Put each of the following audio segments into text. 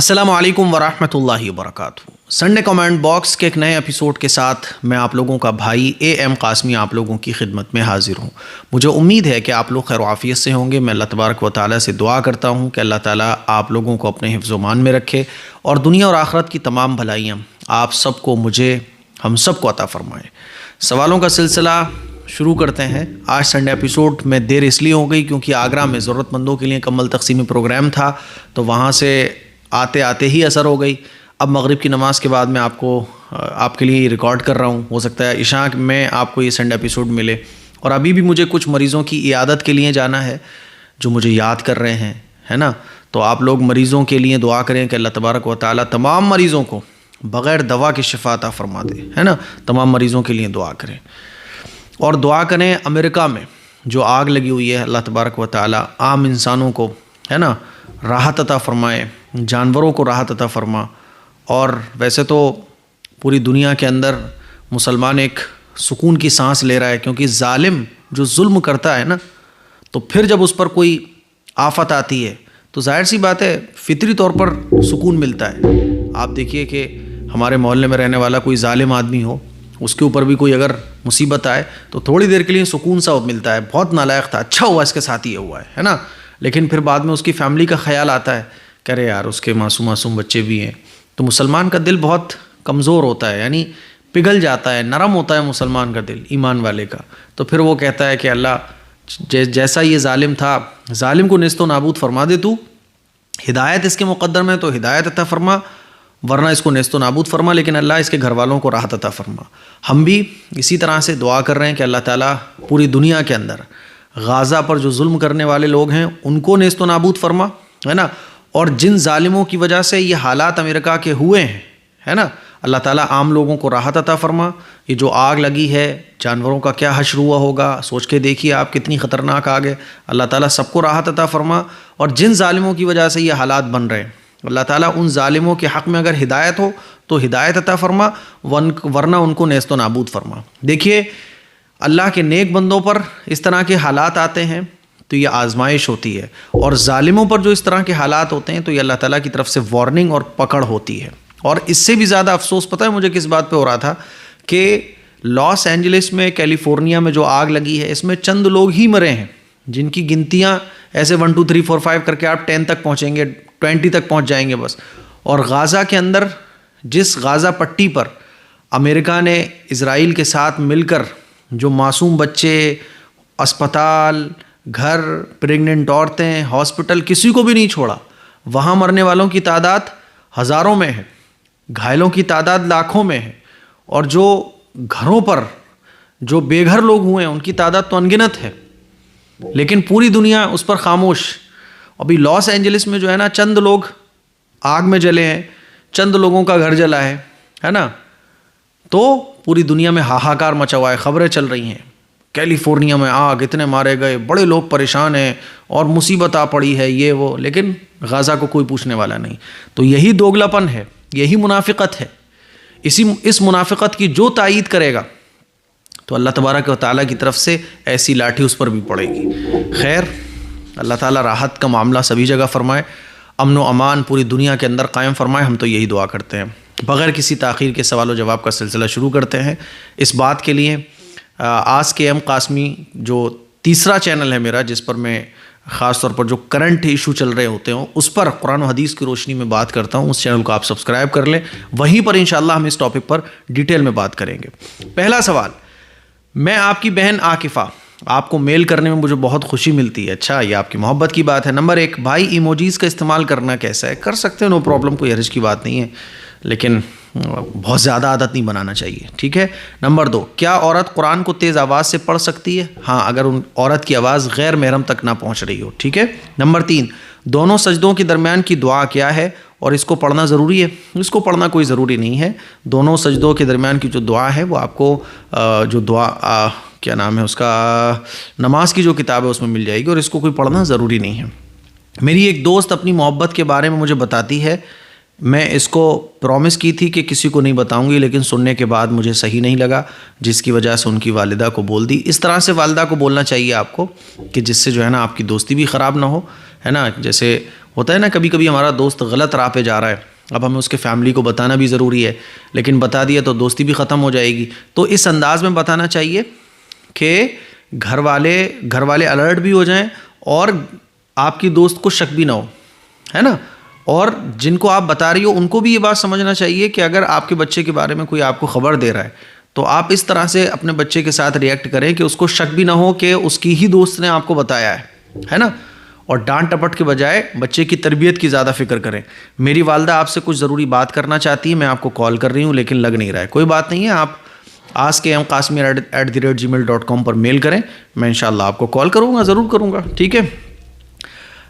السلام علیکم ورحمۃ اللہ وبرکاتہ۔ سنڈے کمنٹ باکس کے ایک نئے ایپیسوڈ کے ساتھ میں آپ لوگوں کا بھائی اے ایم قاسمی آپ لوگوں کی خدمت میں حاضر ہوں۔ مجھے امید ہے کہ آپ لوگ خیر و عافیت سے ہوں گے۔ میں اللہ تبارک و تعالیٰ سے دعا کرتا ہوں کہ اللہ تعالیٰ آپ لوگوں کو اپنے حفظ و مان میں رکھے اور دنیا اور آخرت کی تمام بھلائیاں آپ سب کو ہم سب کو عطا فرمائے۔ سوالوں کا سلسلہ شروع کرتے ہیں۔ آج سنڈے ایپیسوڈ میں دیر اس لیے ہو گئی کیونکہ آگرہ میں ضرورت مندوں کے لیے کمبل تقسیمی پروگرام تھا، تو وہاں سے آتے ہی اثر ہو گئی۔ اب مغرب کی نماز کے بعد میں آپ کے لیے ریکارڈ کر رہا ہوں، ہو سکتا ہے عشاء میں آپ کو یہ سنڈے ایپیسوڈ ملے۔ اور ابھی بھی مجھے کچھ مریضوں کی عیادت کے لیے جانا ہے جو مجھے یاد کر رہے ہیں، ہے نا؟ تو آپ لوگ مریضوں کے لیے دعا کریں کہ اللہ تبارک و تعالیٰ تمام مریضوں کو بغیر دوا کے شفا عطا فرما دے، ہے نا؟ تمام مریضوں کے لیے دعا کریں اور دعا کریں امریکہ میں جو آگ لگی ہوئی ہے، اللہ تبارک و تعالیٰ عام انسانوں کو، ہے نا، راحت عطا فرمائے، جانوروں کو راحت عطا فرما۔ اور ویسے تو پوری دنیا کے اندر مسلمان ایک سکون کی سانس لے رہا ہے، کیونکہ ظالم جو ظلم کرتا ہے نا، تو پھر جب اس پر کوئی آفت آتی ہے تو ظاہر سی بات ہے فطری طور پر سکون ملتا ہے۔ آپ دیکھیے کہ ہمارے محلے میں رہنے والا کوئی ظالم آدمی ہو، اس کے اوپر بھی کوئی اگر مصیبت آئے تو تھوڑی دیر کے لیے سکون سا ملتا ہے، بہت نالائق تھا، اچھا ہوا اس کے ساتھ یہ ہوا ہے نا؟ لیکن پھر بعد میں اس کی فیملی کا خیال آتا ہے کہ ارے یار اس کے معصوم بچے بھی ہیں۔ تو مسلمان کا دل بہت کمزور ہوتا ہے، یعنی پگھل جاتا ہے، نرم ہوتا ہے مسلمان کا دل، ایمان والے کا۔ تو پھر وہ کہتا ہے کہ اللہ جیسا یہ ظالم تھا، ظالم کو نیست و نابود فرما دے، تو ہدایت اس کے مقدر میں تو ہدایت عطا فرما، ورنہ اس کو نیست و نابود فرما، لیکن اللہ اس کے گھر والوں کو راحت عطا فرما۔ ہم بھی اسی طرح سے دعا کر رہے ہیں کہ اللہ تعالیٰ پوری دنیا کے اندر غازہ پر جو ظلم کرنے والے لوگ ہیں ان کو نیست و نابود فرما، ہے نا؟ اور جن ظالموں کی وجہ سے یہ حالات امریکہ کے ہوئے ہیں، ہے نا، اللہ تعالیٰ عام لوگوں کو راحت عطا فرما۔ یہ جو آگ لگی ہے، جانوروں کا کیا حشر ہوا ہوگا، سوچ کے دیکھیے آپ کتنی خطرناک آگ ہے۔ اللہ تعالیٰ سب کو راحت عطا فرما، اور جن ظالموں کی وجہ سے یہ حالات بن رہے ہیں اللہ تعالیٰ ان ظالموں کے حق میں اگر ہدایت ہو تو ہدایت عطا فرما، ورنہ ان کو نیست و نابود فرما۔ دیکھیے اللہ کے نیک بندوں پر اس طرح کے حالات آتے ہیں تو یہ آزمائش ہوتی ہے، اور ظالموں پر جو اس طرح کے حالات ہوتے ہیں تو یہ اللہ تعالیٰ کی طرف سے وارننگ اور پکڑ ہوتی ہے۔ اور اس سے بھی زیادہ افسوس پتہ ہے مجھے کس بات پہ ہو رہا تھا کہ لاس اینجلس میں، کیلیفورنیا میں جو آگ لگی ہے، اس میں چند لوگ ہی مرے ہیں، جن کی گنتیاں ایسے 1 2 3 4 5 کر کے آپ 10 تک پہنچیں گے، 20 تک پہنچ جائیں گے بس۔ اور غازہ کے اندر جس غازہ پٹی پر امریکہ نے اسرائیل کے ساتھ مل کر جو معصوم بچے، اسپتال، گھر، پریگننٹ عورتیں، ہاسپٹل، کسی کو بھی نہیں چھوڑا، وہاں مرنے والوں کی تعداد ہزاروں میں ہے، گھائلوں کی تعداد لاکھوں میں ہے، اور جو گھروں پر جو بے گھر لوگ ہوئے ہیں ان کی تعداد تو انگنت ہے، لیکن پوری دنیا اس پر خاموش۔ ابھی لاس اینجلس میں جو ہے نا، چند لوگ آگ میں جلے ہیں، چند لوگوں کا گھر جلا ہے نا؟ تو پوری دنیا میں ہاہاکار مچا ہوا ہے، خبریں چل رہی ہیں کیلیفورنیا میں آگ، اتنے مارے گئے، بڑے لوگ پریشان ہیں اور مصیبت آ پڑی ہے، یہ وہ، لیکن غازہ کو کوئی پوچھنے والا نہیں۔ تو یہی دوگلاپن ہے، یہی منافقت ہے۔ اس منافقت کی جو تائید کرے گا تو اللہ تبارک و تعالیٰ کی طرف سے ایسی لاٹھی اس پر بھی پڑے گی۔ خیر، اللہ تعالیٰ راحت کا معاملہ سبھی جگہ فرمائے، امن و امان پوری دنیا کے اندر قائم فرمائے، ہم تو یہی دعا کرتے ہیں۔ بغیر کسی تاخیر کے سوال و جواب کا سلسلہ شروع کرتے ہیں۔ اس بات کے لیے آج کے ایم قاسمی جو تیسرا چینل ہے میرا، جس پر میں خاص طور پر جو کرنٹ ایشو چل رہے ہوتے ہوں اس پر قرآن و حدیث کی روشنی میں بات کرتا ہوں، اس چینل کو آپ سبسکرائب کر لیں، وہیں پر انشاءاللہ ہم اس ٹاپک پر ڈیٹیل میں بات کریں گے۔ پہلا سوال، میں آپ کی بہن عاکفہ، آپ کو میل کرنے میں مجھے بہت خوشی ملتی ہے۔ اچھا، یہ آپ کی محبت کی بات ہے۔ نمبر 1، بھائی ایموجیز کا استعمال کرنا کیسا ہے؟ کر سکتے ہیں، نو پرابلم، کوئی حرج کی بات نہیں ہے، لیکن بہت زیادہ عادت نہیں بنانا چاہیے، ٹھیک ہے۔ نمبر 2، کیا عورت قرآن کو تیز آواز سے پڑھ سکتی ہے؟ ہاں، اگر ان عورت کی آواز غیر محرم تک نہ پہنچ رہی ہو، ٹھیک ہے۔ نمبر 3، دونوں سجدوں کے درمیان کی دعا کیا ہے اور اس کو پڑھنا ضروری ہے؟ اس کو پڑھنا کوئی ضروری نہیں ہے۔ دونوں سجدوں کے درمیان کی جو دعا ہے وہ آپ کو جو دعا کیا نام ہے اس کا، نماز کی جو کتاب ہے اس میں مل جائے گی، اور اس کو کوئی پڑھنا ضروری نہیں ہے۔ میری ایک دوست اپنی محبت کے بارے میں مجھے بتاتی ہے، میں اس کو پرومس کی تھی کہ کسی کو نہیں بتاؤں گی، لیکن سننے کے بعد مجھے صحیح نہیں لگا، جس کی وجہ سے ان کی والدہ کو بول دی۔ اس طرح سے والدہ کو بولنا چاہیے آپ کو کہ جس سے جو ہے نا آپ کی دوستی بھی خراب نہ ہو، ہے نا؟ جیسے ہوتا ہے نا کبھی کبھی ہمارا دوست غلط راہ پہ جا رہا ہے، اب ہمیں اس کے فیملی کو بتانا بھی ضروری ہے، لیکن بتا دیا تو دوستی بھی ختم ہو جائے گی، تو اس انداز میں بتانا چاہیے کہ گھر والے الرٹ بھی ہو جائیں اور آپ کی دوست کو شک بھی نہ ہو، ہے نا. اور جن کو آپ بتا رہی ہو ان کو بھی یہ بات سمجھنا چاہیے کہ اگر آپ کے بچے کے بارے میں کوئی آپ کو خبر دے رہا ہے تو آپ اس طرح سے اپنے بچے کے ساتھ ریئیکٹ کریں کہ اس کو شک بھی نہ ہو کہ اس کی ہی دوست نے آپ کو بتایا ہے نا. اور ڈانٹ ٹپٹ کے بجائے بچے کی تربیت کی زیادہ فکر کریں. میری والدہ آپ سے کچھ ضروری بات کرنا چاہتی ہے، میں آپ کو کال کر رہی ہوں لیکن لگ نہیں رہا ہے. کوئی بات نہیں ہے، آپ askmqasmi@gmail.com پر میل کریں، میں انشاءاللہ آپ کو کال کروں گا، ضرور کروں گا. ٹھیک ہے.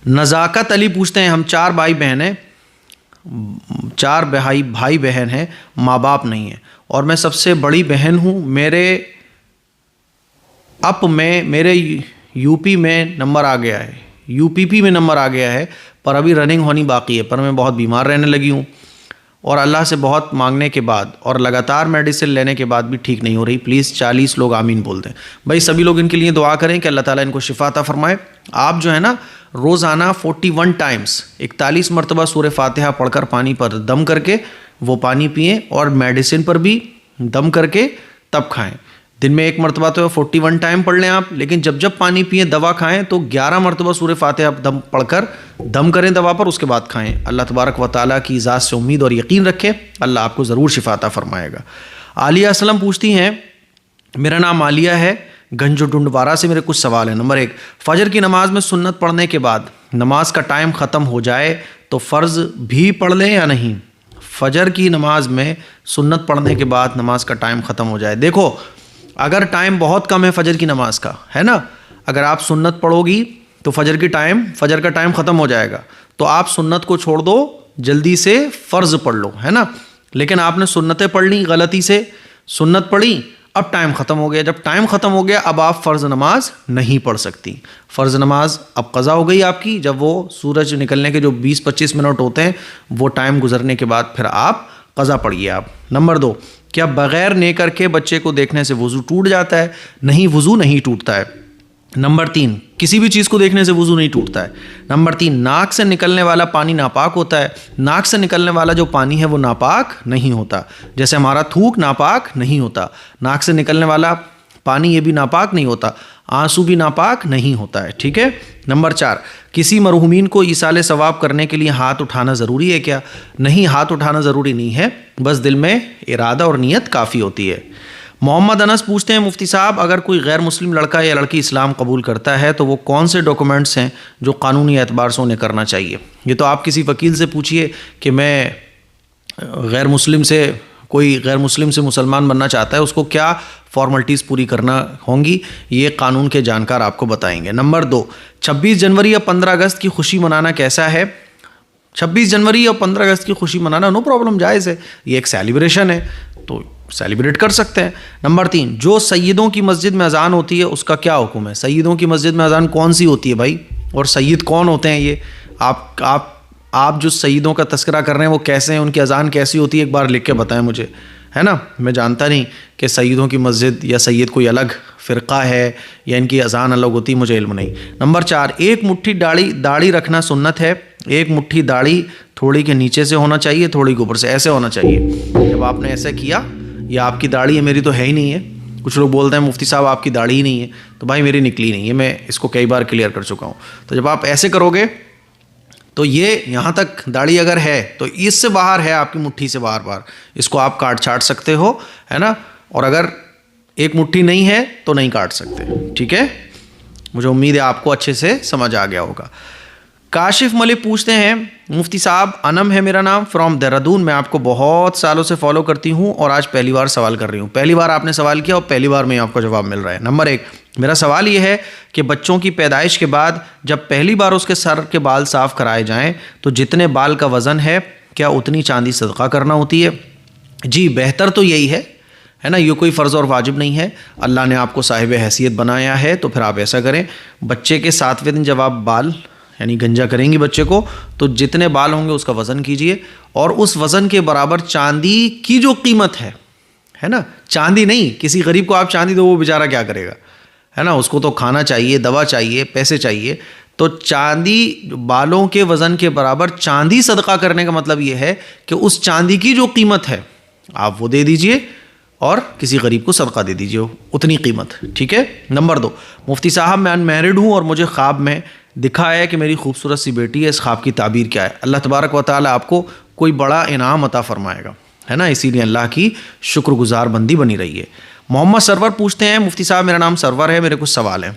نزاکت علی پوچھتے ہیں ہم 4 بھائی بہن ہیں، 4 بھائی بہن ہیں، ماں باپ نہیں ہیں اور میں سب سے بڑی بہن ہوں. میرے یو پی میں نمبر آ گیا ہے، UPP میں نمبر آ گیا ہے، پر ابھی رننگ ہونی باقی ہے، پر میں بہت بیمار رہنے لگی ہوں اور اللہ سے بہت مانگنے کے بعد اور لگاتار میڈیسن لینے کے بعد بھی ٹھیک نہیں ہو رہی. پلیز 40 لوگ آمین بول دیں. بھائی سبھی لوگ ان کے لیے دعا کریں کہ اللہ تعالیٰ ان کو شفا عطا فرمائے. آپ جو ہے نا روزانہ 41 ٹائمز 41 مرتبہ سورہ فاتحہ پڑھ کر پانی پر دم کر کے وہ پانی پئیں اور میڈیسن پر بھی دم کر کے تب کھائیں. دن میں 1 مرتبہ تو 41 ٹائم پڑھ لیں آپ، لیکن جب پانی پئیں دوا کھائیں تو 11 مرتبہ سورہ فاتحہ دم پڑھ کر دم کریں دوا پر، اس کے بعد کھائیں. اللہ تبارک و تعالیٰ کی ذات سے امید اور یقین رکھیں، اللہ آپ کو ضرور شفا عطا فرمائے گا. عالیہ اسلم پوچھتی ہیں میرا نام عالیہ ہے، گنج ڈنڈوارہ سے. میرے کچھ سوال ہیں. نمبر 1، فجر کی نماز میں سنت پڑھنے کے بعد نماز کا ٹائم ختم ہو جائے تو فرض بھی پڑھ لیں یا نہیں؟ فجر کی نماز میں سنت پڑھنے کے بعد نماز کا ٹائم ختم ہو جائے، دیکھو اگر ٹائم بہت کم ہے فجر کی نماز کا، ہے نا، اگر آپ سنت پڑھو گی تو فجر کا ٹائم ختم ہو جائے گا، تو آپ سنت کو چھوڑ دو، جلدی سے فرض پڑھ لو، ہے نا. لیکن آپ نے سنتیں پڑھ لی، غلطی سے سنت پڑھی، اب ٹائم ختم ہو گیا. جب ٹائم ختم ہو گیا اب آپ فرض نماز نہیں پڑھ سکتی. فرض نماز اب قضا ہو گئی آپ کی. جب وہ سورج نکلنے کے جو 20-25 منٹ ہوتے ہیں وہ ٹائم گزرنے کے بعد پھر آپ قضا پڑھیے آپ. نمبر 2، کیا بغیر نیکر کے بچے کو دیکھنے سے وضو ٹوٹ جاتا ہے؟ نہیں، وضو نہیں ٹوٹتا ہے. نمبر 3، کسی بھی چیز کو دیکھنے سے وضو نہیں ٹوٹتا ہے. نمبر 3، ناک سے نکلنے والا پانی ناپاک ہوتا ہے. ناک سے نکلنے والا جو پانی ہے وہ ناپاک نہیں ہوتا، جیسے ہمارا تھوک ناپاک نہیں ہوتا، ناک سے نکلنے والا پانی یہ بھی ناپاک نہیں ہوتا، آنسو بھی ناپاک نہیں ہوتا ہے. ٹھیک ہے. نمبر 4، کسی مرحومین کو ایصال ثواب کرنے کے لیے ہاتھ اٹھانا ضروری ہے کیا؟ نہیں، ہاتھ اٹھانا ضروری نہیں ہے، بس دل میں ارادہ اور نیت کافی ہوتی ہے. محمد انس پوچھتے ہیں مفتی صاحب اگر کوئی غیر مسلم لڑکا یا لڑکی اسلام قبول کرتا ہے تو وہ کون سے ڈاکومنٹس ہیں جو قانونی اعتبار سے انہیں کرنا چاہیے؟ یہ تو آپ کسی وکیل سے پوچھیے کہ میں کوئی غیر مسلم سے مسلمان بننا چاہتا ہے، اس کو کیا فارملٹیز پوری کرنا ہوں گی، یہ قانون کے جانکار آپ کو بتائیں گے. نمبر 2، 26 جنوری یا 15 اگست کی خوشی منانا کیسا ہے؟ 26 جنوری اور 15 اگست کی خوشی منانا نو پرابلم، جائز ہے، یہ ایک سیلیبریشن ہے تو سیلیبریٹ کر سکتے ہیں. نمبر 3، جو سیدوں کی مسجد میں اذان ہوتی ہے اس کا کیا حکم ہے؟ سیدوں کی مسجد میں اذان کون سی ہوتی ہے بھائی؟ اور سید کون ہوتے ہیں؟ یہ آپ جو سیدوں کا تذکرہ کر رہے ہیں وہ کیسے ہیں، ان کی اذان کیسی ہوتی ہے، ایک بار لکھ کے بتائیں مجھے، ہے نا. میں جانتا نہیں کہ سیدوں کی مسجد یا سید کوئی الگ فرقہ ہے یا ان کی اذان الگ ہوتی، مجھے علم نہیں. نمبر 4، ایک مٹھی داڑھی رکھنا سنت ہے. ایک مٹھی داڑھی تھوڑی کے نیچے سے ہونا چاہیے، تھوڑی کے اوپر سے، ایسے ہونا چاہیے. جب آپ نے ایسے کیا، یا آپ کی داڑھی ہے، میری تو ہے ہی نہیں ہے. کچھ لوگ بولتے ہیں مفتی صاحب آپ کی داڑھی ہی نہیں ہے، تو بھائی میری نکلی نہیں ہے، میں اس کو کئی بار کلیئر کر چکا ہوں. تو جب آپ ایسے کرو گے تو یہ یہاں تک داڑھی اگر ہے تو اس سے باہر ہے آپ کی مٹھی سے باہر، اس کو آپ کاٹ چھاٹ سکتے ہو، ہے نا. اور اگر ایک مٹھی نہیں ہے تو نہیں کاٹ سکتے. ٹھیک ہے. مجھے امید ہے آپ کو اچھے سے سمجھ آ گیا ہوگا. کاشف ملک پوچھتے ہیں مفتی صاحب انم ہے میرا نام، فرام دہرادون. میں آپ کو بہت سالوں سے فالو کرتی ہوں اور آج پہلی بار سوال کر رہی ہوں. پہلی بار آپ نے سوال کیا اور پہلی بار میں آپ کو جواب مل رہا ہے. نمبر 1، میرا سوال یہ ہے کہ بچوں کی پیدائش کے بعد جب پہلی بار اس کے سر کے بال صاف کرائے جائیں تو جتنے بال کا وزن ہے کیا اتنی چاندی صدقہ کرنا ہوتی ہے؟ جی بہتر تو یہی ہے نا. یہ کوئی فرض اور واجب نہیں ہے، اللہ نے آپ کو صاحب حیثیت بنایا ہے تو پھر آپ ایسا کریں. بچے کے 7ویں دن جب آپ بال یعنی گنجا کریں گی بچے کو تو جتنے بال ہوں گے اس کا وزن کیجئے اور اس وزن کے برابر چاندی کی جو قیمت ہے نا، چاندی نہیں، کسی غریب کو آپ چاندی دو وہ بیچارہ کیا کرے گا، ہے نا. اس کو تو کھانا چاہیے، دوا چاہیے، پیسے چاہیے. تو چاندی بالوں کے وزن کے برابر چاندی صدقہ کرنے کا مطلب یہ ہے کہ اس چاندی کی جو قیمت ہے آپ وہ دے دیجئے اور کسی غریب کو صدقہ دے دیجئے اتنی قیمت. ٹھیک ہے. نمبر 2, مفتی صاحب میں ان میرڈ ہوں اور مجھے خواب میں دکھا ہے کہ میری خوبصورت سی بیٹی ہے, اس خواب کی تعبیر کیا ہے؟ اللہ تبارک و تعالیٰ آپ کو کوئی بڑا انعام عطا فرمائے گا, ہے نا, اسی لیے اللہ کی شکر گزار بندی بنی رہی ہے. محمد سرور پوچھتے ہیں مفتی صاحب میرا نام سرور ہے, میرے کچھ سوال ہیں,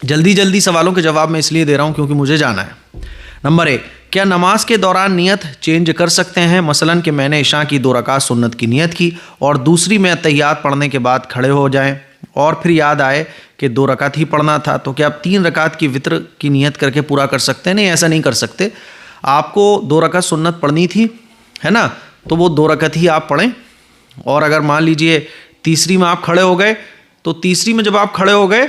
جلدی سوالوں کے جواب میں اس لیے دے رہا ہوں کیونکہ مجھے جانا ہے. نمبر 1, کیا نماز کے دوران نیت چینج کر سکتے ہیں؟ مثلاً کہ میں نے عشاء کی 2 رکعت سنت کی نیت کی اور دوسری میں اتحیات پڑھنے کے بعد کھڑے ہو جائیں اور پھر یاد آئے کہ 2 رکعت ہی پڑھنا تھا, تو کیا آپ 3 رکعت کی وتر کی نیت کر کے پورا کر سکتے ہیں؟ نہیں, ایسا نہیں کر سکتے. آپ کو 2 رکعت سنت پڑھنی تھی, ہے نا, تو وہ 2 رکعت ہی آپ پڑھیں. اور اگر مان لیجئے تیسری میں آپ کھڑے ہو گئے تو تیسری میں جب آپ کھڑے ہو گئے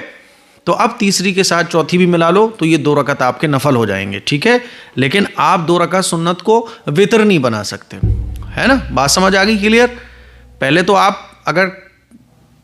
تو اب تیسری کے ساتھ چوتھی بھی ملا لو تو یہ 2 رکعت آپ کے نفل ہو جائیں گے. ٹھیک ہے. لیکن آپ 2 رکعت سنت کو وتر نہیں بنا سکتے, ہے نا. بات سمجھ آ گئی کلیئر؟ پہلے تو آپ اگر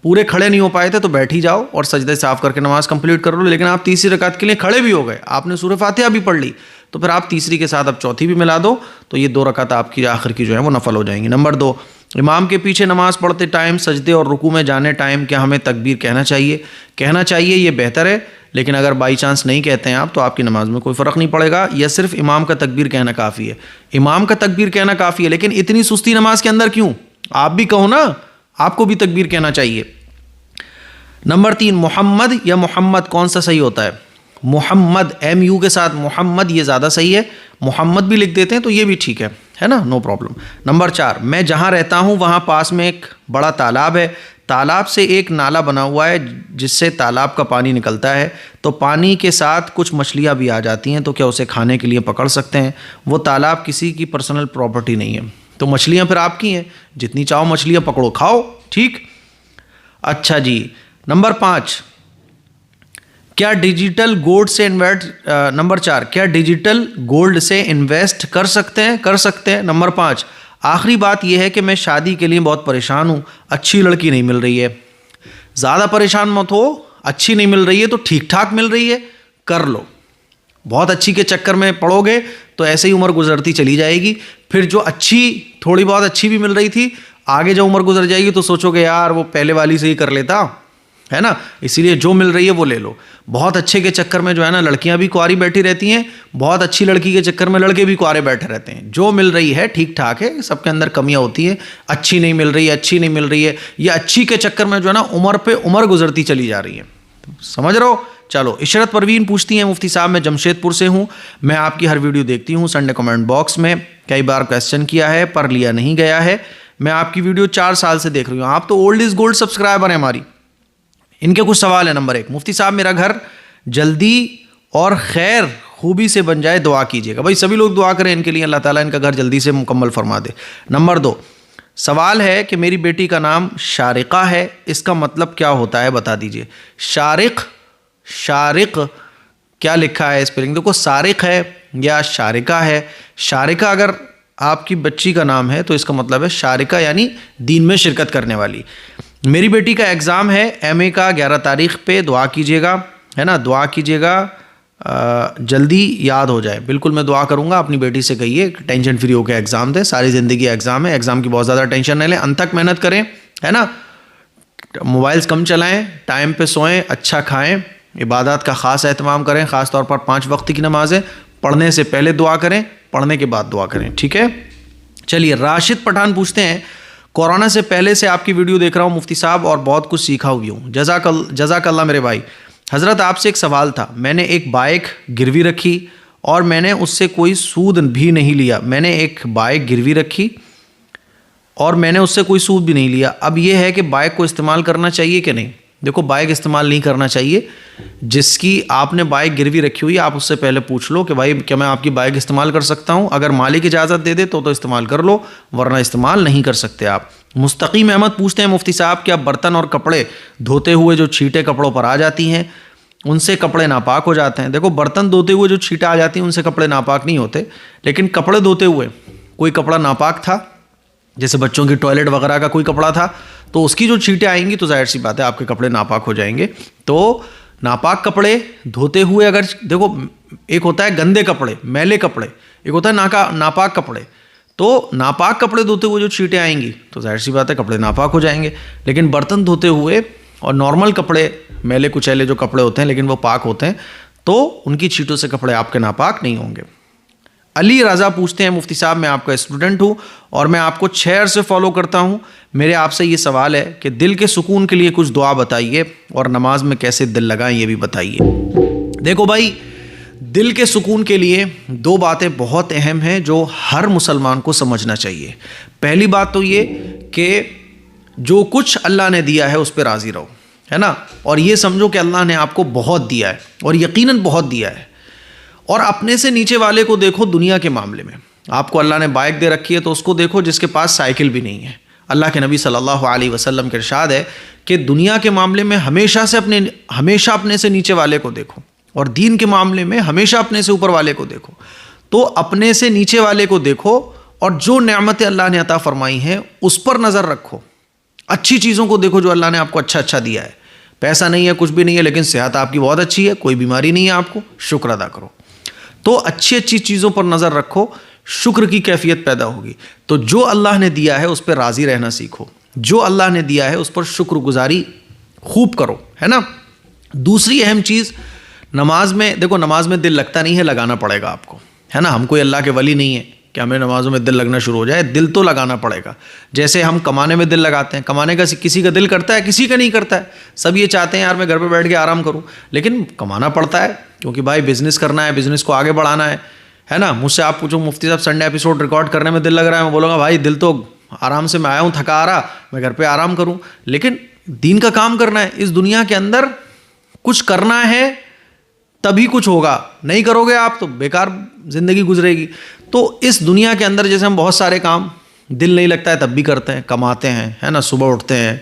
پورے کھڑے نہیں ہو پائے تھے تو بیٹھ ہی جاؤ اور سجدے صاف کر کے نماز کمپلیٹ کر لو. لیکن آپ تیسری رکعت کے لیے کھڑے بھی ہو گئے, آپ نے سورہ فاتحہ بھی پڑھ لی, تو پھر آپ تیسری کے ساتھ اب چوتھی بھی ملا دو تو یہ 2 رکعت آپ کی آخر کی جو ہے وہ نفل ہو جائیں گی. نمبر 2, امام کے پیچھے نماز پڑھتے ٹائم سجدے اور رکوع میں جانے ٹائم کیا ہمیں تکبیر کہنا چاہیے؟ کہنا چاہیے, یہ بہتر ہے, لیکن اگر بائی چانس نہیں کہتے ہیں آپ تو آپ کی نماز میں کوئی فرق نہیں پڑے گا, یا صرف امام کا تکبیر کہنا کافی ہے. امام کا تکبیر کہنا کافی ہے, لیکن اتنی سستی نماز کے اندر کیوں؟ آپ بھی کہو نا, آپ کو بھی تکبیر کہنا چاہیے. نمبر 3, محمد یا محمد کون سا صحیح ہوتا ہے؟ محمد MU کے ساتھ محمد یہ زیادہ صحیح ہے, محمد بھی لکھ دیتے ہیں تو یہ بھی ٹھیک ہے نا, نو پرابلم. نمبر 4, میں جہاں رہتا ہوں وہاں پاس میں ایک بڑا تالاب ہے, تالاب سے ایک نالا بنا ہوا ہے جس سے تالاب کا پانی نکلتا ہے, تو پانی کے ساتھ کچھ مچھلیاں بھی آ جاتی ہیں, تو کیا اسے کھانے کے لیے پکڑ سکتے ہیں؟ وہ تالاب کسی کی پرسنل پراپرٹی نہیں ہے, تو مچھلیاں پھر آپ کی ہیں, جتنی چاہو مچھلیاں پکڑو کھاؤ. ٹھیک. اچھا جی. نمبر 5, کیا ڈیجیٹل گولڈ سے نمبر 4, کیا ڈیجیٹل گولڈ سے انویسٹ کر سکتے ہیں؟ کر سکتے ہیں. نمبر 5, آخری بات یہ ہے کہ میں شادی کے لیے بہت پریشان ہوں, اچھی لڑکی نہیں مل رہی ہے. زیادہ پریشان مت ہو, اچھی نہیں مل رہی ہے تو ٹھیک ٹھاک مل رہی ہے, کر لو. بہت اچھی کے چکر میں پڑو گے تو ایسے ہی عمر گزرتی چلی جائے گی. پھر جو اچھی تھوڑی بہت اچھی بھی مل رہی تھی, آگے جب عمر گزر جائے گی تو سوچو گے یار وہ پہلے والی سے ہی کر لیتا, ہے نا. اسی لیے جو مل رہی ہے وہ لے لو. بہت اچھے کے چکر میں جو ہے نا لڑکیاں بھی کنواری بیٹھی رہتی ہیں, بہت اچھی لڑکی کے چکر میں لڑکے بھی کنوارے بیٹھے رہتے ہیں. جو مل رہی ہے ٹھیک ٹھاک ہے, سب کے اندر کمیاں ہوتی ہیں. اچھی نہیں مل رہی ہے, اچھی نہیں مل رہی ہے, یہ اچھی کے چکر میں جو ہے نا عمر پہ عمر گزرتی چلی جا رہی ہے. سمجھ رہے ہو؟ چلو. عشرت پروین پوچھتی ہیں مفتی صاحب میں جمشید پور سے ہوں, میں آپ کی ہر ویڈیو دیکھتی ہوں, سنڈے کمنٹ باکس میں کئی بار کویسچن کیا ہے پر لیا نہیں گیا ہے. میں آپ کی ویڈیو 4 سال سے دیکھ رہی ہوں, آپ تو اولڈ از گولڈ سبسکرائبر ہیں ہماری. ان کے کچھ سوال ہیں. نمبر 1, مفتی صاحب میرا گھر جلدی اور خیر خوبی سے بن جائے, دعا کیجیے گا. بھائی سبھی لوگ دعا کریں ان کے لیے, اللہ تعالیٰ ان کا گھر جلدی سے مکمل فرما دے. نمبر 2, سوال ہے کہ میری بیٹی کا نام شارقہ ہے, اس کا مطلب کیا ہوتا ہے بتا دیجیے. شارق کیا لکھا ہے اسپیلنگ دیکھو, سارق ہے یا شارقہ ہے. شارقہ اگر آپ کی بچی کا نام ہے تو اس کا مطلب ہے شارقہ یعنی دین میں شرکت کرنے والی. میری بیٹی کا ایگزام ہے MA کا 11 تاریخ پہ, دعا کیجیے گا, ہے نا, دعا کیجیے گا جلدی یاد ہو جائے. بالکل میں دعا کروں گا, اپنی بیٹی سے کہیے ٹینشن فری ہو کے ایگزام دے, ساری زندگی ایگزام ہے, ایگزام کی بہت زیادہ ٹینشن نہ لیں, انت تک محنت کریں, ہے نا. موبائلز کم چلائیں, ٹائم پہ سوئیں, اچھا کھائیں, عبادات کا خاص اہتمام کریں, خاص طور پر 5 وقت کی نمازیں پڑھنے سے پہلے دعا کریں, پڑھنے کے بعد دعا کریں. ٹھیک ہے. چلیے. راشد پٹھان پوچھتے ہیں کورونا سے پہلے سے آپ کی ویڈیو دیکھ رہا ہوں مفتی صاحب اور بہت کچھ سیکھا ہوئی ہوں, جزاک اللہ میرے بھائی. حضرت آپ سے ایک سوال تھا, میں نے ایک بائک گروی رکھی اور میں نے اس سے کوئی سود بھی نہیں لیا. میں نے ایک بائک گروی رکھی اور میں نے اس سے کوئی سود بھی نہیں لیا. اب یہ ہے کہ بائک کو استعمال کرنا چاہیے کہ نہیں؟ دیکھو بائک استعمال نہیں کرنا چاہیے. جس کی آپ نے بائک گروی رکھی ہوئی آپ اس سے پہلے پوچھ لو کہ بھائی کیا میں آپ کی بائک استعمال کر سکتا ہوں؟ اگر مالک اجازت دے دے تو استعمال کر لو, ورنہ استعمال نہیں کر سکتے آپ. مستقیم احمد پوچھتے ہیں مفتی صاحب کیا برتن اور کپڑے دھوتے ہوئے جو چھینٹیں کپڑوں پر آ جاتی ہیں ان سے کپڑے ناپاک ہو جاتے ہیں؟ دیکھو برتن دھوتے ہوئے جو چھینٹیں آ جاتی ہیں ان سے کپڑے ناپاک نہیں ہوتے, لیکن کپڑے دھوتے ہوئے کوئی کپڑا ناپاک تھا, جیسے بچوں کی ٹوائلٹ وغیرہ کا کوئی کپڑا تھا, تو اس کی جو چھینٹیں آئیں گی تو ظاہر سی بات ہے آپ کے کپڑے ناپاک ہو جائیں گے. تو ناپاک کپڑے دھوتے ہوئے اگر دیکھو، ایک ہوتا ہے گندے کپڑے، میلے کپڑے، ایک ہوتا ہے ناپاک کپڑے. تو ناپاک کپڑے دھوتے ہوئے جو چھینٹیں آئیں گی تو ظاہر سی بات ہے کپڑے ناپاک ہو جائیں گے. لیکن برتن دھوتے ہوئے اور نارمل کپڑے، میلے کچیلے جو کپڑے ہوتے ہیں لیکن وہ پاک ہوتے ہیں، تو ان کی چھینٹوں سے کپڑے آپ کے ناپاک نہیں ہوں گے. علی رضا پوچھتے ہیں مفتی صاحب میں آپ کا اسٹوڈنٹ ہوں اور میں آپ کو 6 عرصے فالو کرتا ہوں. میرے آپ سے یہ سوال ہے کہ دل کے سکون کے لیے کچھ دعا بتائیے اور نماز میں کیسے دل لگائیں یہ بھی بتائیے. دیکھو بھائی، دل کے سکون کے لیے 2 باتیں بہت اہم ہیں جو ہر مسلمان کو سمجھنا چاہیے. پہلی بات تو یہ کہ جو کچھ اللہ نے دیا ہے اس پہ راضی رہو، ہے نا، اور یہ سمجھو کہ اللہ نے آپ کو بہت دیا ہے اور یقیناً بہت دیا ہے. اور اپنے سے نیچے والے کو دیکھو. دنیا کے معاملے میں آپ کو اللہ نے بائک دے رکھی ہے تو اس کو دیکھو جس کے پاس سائیکل بھی نہیں ہے. اللہ کے نبی صلی اللہ علیہ وسلم کے ارشاد ہے کہ دنیا کے معاملے میں ہمیشہ اپنے سے نیچے والے کو دیکھو اور دین کے معاملے میں ہمیشہ اپنے سے اوپر والے کو دیکھو. تو اپنے سے نیچے والے کو دیکھو اور جو نعمتیں اللہ نے عطا فرمائی ہیں اس پر نظر رکھو. اچھی چیزوں کو دیکھو جو اللہ نے آپ کو اچھا دیا ہے. پیسہ نہیں ہے، کچھ بھی نہیں ہے، لیکن صحت آپ کی بہت اچھی ہے، کوئی بیماری نہیں ہے آپ کو، شکر ادا کرو. تو اچھی چیزوں پر نظر رکھو، شکر کی کیفیت پیدا ہوگی. تو جو اللہ نے دیا ہے اس پہ راضی رہنا سیکھو، جو اللہ نے دیا ہے اس پر شکر گزاری خوب کرو، ہے نا. دوسری اہم چیز، نماز میں دیکھو، نماز میں دل لگتا نہیں ہے، لگانا پڑے گا آپ کو، ہے نا. ہم کوئی اللہ کے ولی نہیں ہے کہ ہمیں نمازوں میں دل لگنا شروع ہو جائے. دل تو لگانا پڑے گا. جیسے ہم کمانے میں دل لگاتے ہیں، کمانے کا کسی کا دل کرتا ہے، کسی کا نہیں کرتا ہے. سب یہ چاہتے ہیں یار میں گھر پہ بیٹھ کے آرام کروں، لیکن کمانا پڑتا ہے کیونکہ بھائی بزنس کرنا ہے، بزنس کو آگے بڑھانا ہے نا. مجھ سے آپ پوچھو مفتی صاحب سنڈے ایپیسوڈ ریکارڈ کرنے میں دل لگ رہا ہے، میں بولوں گا بھائی دل تو آرام سے میں آیا ہوں، تھکا آ رہا، میں گھر پہ آرام کروں. لیکن دین کا کام کرنا ہے. اس دنیا کے اندر کچھ کرنا ہے تبھی کچھ ہوگا. نہیں کرو گے آپ تو بیکار زندگی گزرے گی. تو اس دنیا کے اندر جیسے ہم بہت سارے کام دل نہیں لگتا ہے تب بھی کرتے ہیں، کماتے ہیں، ہے نا، صبح اٹھتے ہیں،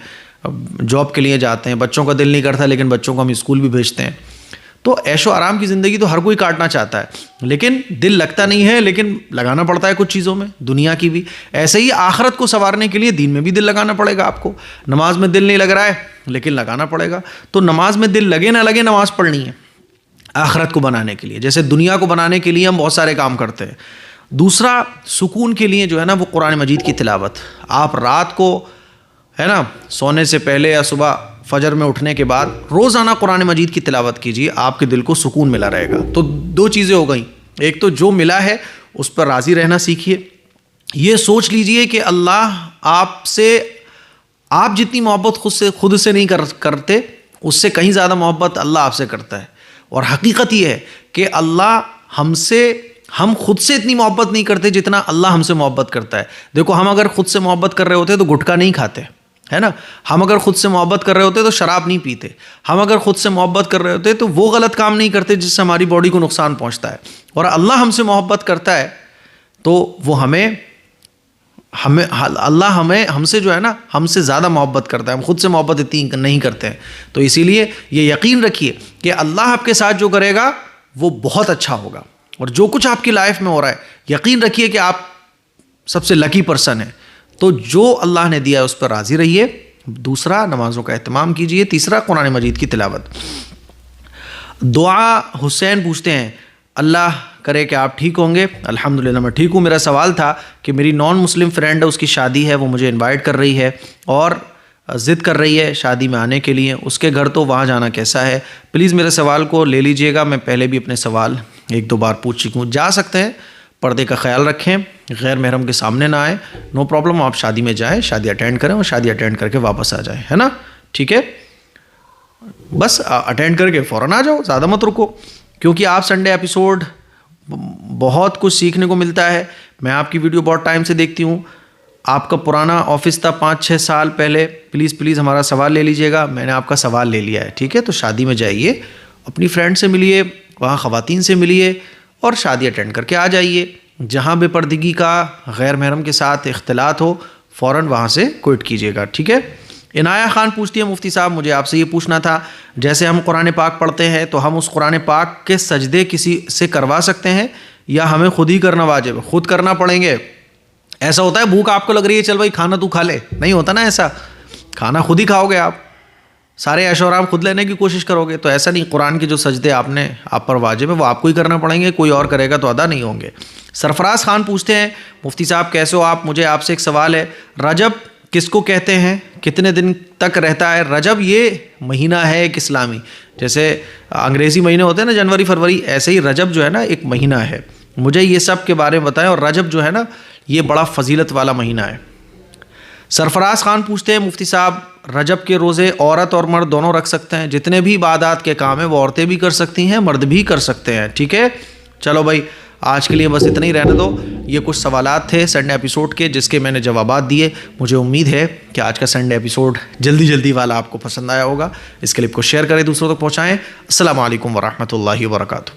جاب کے لیے جاتے ہیں، بچوں کا دل نہیں کرتا لیکن بچوں کو ہم اسکول بھی بھیجتے ہیں. تو عیش و آرام کی زندگی تو ہر کوئی کاٹنا چاہتا ہے، لیکن دل لگتا نہیں ہے، لیکن لگانا پڑتا ہے کچھ چیزوں میں، دنیا کی بھی. ایسے ہی آخرت کو سنوارنے کے لیے دین میں بھی دل لگانا پڑے گا آپ کو. نماز میں دل نہیں لگ رہا ہے لیکن لگانا پڑے گا. تو نماز میں دل لگے نہ لگے نماز پڑھنی ہے آخرت کو بنانے کے لیے. جیسے دنیا کو بنانے کے لیے ہم بہت سارے کام کرتے ہیں. دوسرا سکون کے لیے جو ہے نا وہ قرآن مجید کی تلاوت. آپ رات کو، ہے نا، سونے سے پہلے یا صبح فجر میں اٹھنے کے بعد روزانہ قرآن مجید کی تلاوت کیجیے، آپ کے دل کو سکون ملا رہے گا. تو 2 چیزیں ہو گئیں. ایک تو جو ملا ہے اس پر راضی رہنا سیکھیے. یہ سوچ لیجئے کہ اللہ آپ جتنی محبت خود سے نہیں کرتے، اس سے کہیں زیادہ محبت اللہ آپ سے کرتا ہے. اور حقیقت یہ ہے کہ اللہ ہم خود سے اتنی محبت نہیں کرتے جتنا اللہ ہم سے محبت کرتا ہے. دیکھو ہم اگر خود سے محبت کر رہے ہوتے تو گٹکا نہیں کھاتے، ہے نا. ہم اگر خود سے محبت کر رہے ہوتے تو شراب نہیں پیتے. ہم اگر خود سے محبت کر رہے ہوتے تو وہ غلط کام نہیں کرتے جس سے ہماری باڈی کو نقصان پہنچتا ہے. اور اللہ ہم سے محبت کرتا ہے تو وہ اللہ ہم سے جو ہے نا ہم سے زیادہ محبت کرتا ہے. ہم خود سے محبت اتنی نہیں کرتے ہیں. تو اسی لیے یہ یقین رکھیے کہ اللہ آپ کے ساتھ جو کرے گا وہ بہت اچھا ہوگا. اور جو کچھ آپ کی لائف میں ہو رہا ہے یقین رکھیے کہ آپ سب سے لکی پرسن ہیں. تو جو اللہ نے دیا ہے اس پر راضی رہیے. دوسرا نمازوں کا اہتمام کیجیے. تیسرا قرآن مجید کی تلاوت. دعا حسین پوچھتے ہیں اللہ کرے کہ آپ ٹھیک ہوں گے. الحمدللہ میں ٹھیک ہوں. میرا سوال تھا کہ میری نان مسلم فرینڈ ہے، اس کی شادی ہے، وہ مجھے انوائٹ کر رہی ہے اور ضد کر رہی ہے شادی میں آنے کے لیے. اس کے گھر تو وہاں جانا کیسا ہے؟ پلیز میرے سوال کو لے لیجئے گا. میں پہلے بھی اپنے سوال 1-2 بار پوچھ چکی ہوں. جا سکتے ہیں، پردے کا خیال رکھیں، غیر محرم کے سامنے نہ آئیں. No problem. آپ شادی میں جائیں، شادی اٹینڈ کریں اور شادی اٹینڈ کر کے واپس آ جائیں، ہے نا. ٹھیک ہے، بس اٹینڈ کر کے فوراً آ جاؤ، زیادہ مت رکو. کیونکہ آپ سنڈے ایپیسوڈ بہت کچھ سیکھنے کو ملتا ہے. میں آپ کی ویڈیو بہت ٹائم سے دیکھتی ہوں. آپ کا پرانا آفس تھا 5-6 سال پہلے. پلیز ہمارا سوال لے لیجئے گا. میں نے آپ کا سوال لے لیا ہے. ٹھیک ہے، تو شادی میں جائیے، اپنی فرینڈ سے ملیے، وہاں خواتین سے ملیے اور شادی اٹینڈ کر کے آ جائیے. جہاں بے پردگی کا غیر محرم کے ساتھ اختلاط ہو فوراً وہاں سے کوئٹ کیجیے گا. ٹھیک ہے. عنایہ خان پوچھتی ہے مفتی صاحب مجھے آپ سے یہ پوچھنا تھا، جیسے ہم قرآن پاک پڑھتے ہیں تو ہم اس قرآن پاک کے سجدے کسی سے کروا سکتے ہیں یا ہمیں خود ہی کرنا واجب ہے؟ خود کرنا پڑیں گے. ایسا ہوتا ہے بھوک آپ کو لگ رہی ہے، چل بھائی کھانا تو کھا لے، نہیں ہوتا نا ایسا. کھانا خود ہی کھاؤ گے آپ. سارے عیش و آرام خود لینے کی کوشش کرو گے تو ایسا نہیں. قرآن کے جو سجدے آپ پر واجب ہیں وہ آپ کو ہی کرنا پڑیں گے, کوئی اور کرے گا تو ادا نہیں ہوں گے. سرفراز خان پوچھتے ہیں مفتی صاحب کیسے ہو آپ, مجھے آپ سے ایک سوال ہے, رجب کس کو کہتے ہیں, کتنے دن تک رہتا ہے؟ رجب یہ مہینہ ہے ایک اسلامی, جیسے انگریزی مہینے ہوتے ہیں نا جنوری فروری, ایسے ہی رجب جو ہے نا ایک مہینہ ہے. مجھے یہ سب کے بارے میں بتائیں. اور رجب جو ہے نا یہ بڑا فضیلت والا مہینہ ہے. سرفراز خان پوچھتے ہیں مفتی صاحب رجب کے روزے عورت اور مرد دونوں رکھ سکتے ہیں؟ جتنے بھی عبادات کے کام ہیں وہ عورتیں بھی کر سکتی ہیں, مرد بھی کر سکتے ہیں. ٹھیک ہے, چلو بھائی آج کے لیے بس اتنا ہی رہنے دو. یہ کچھ سوالات تھے سنڈے ایپیسوڈ کے جس کے میں نے جوابات دیے. مجھے امید ہے کہ آج کا سنڈے ایپیسوڈ جلدی والا آپ کو پسند آیا ہوگا. اس کلپ کو شیئر کریں, دوسروں تک پہنچائیں. السلام علیکم ورحمۃ اللہ وبرکاتہ.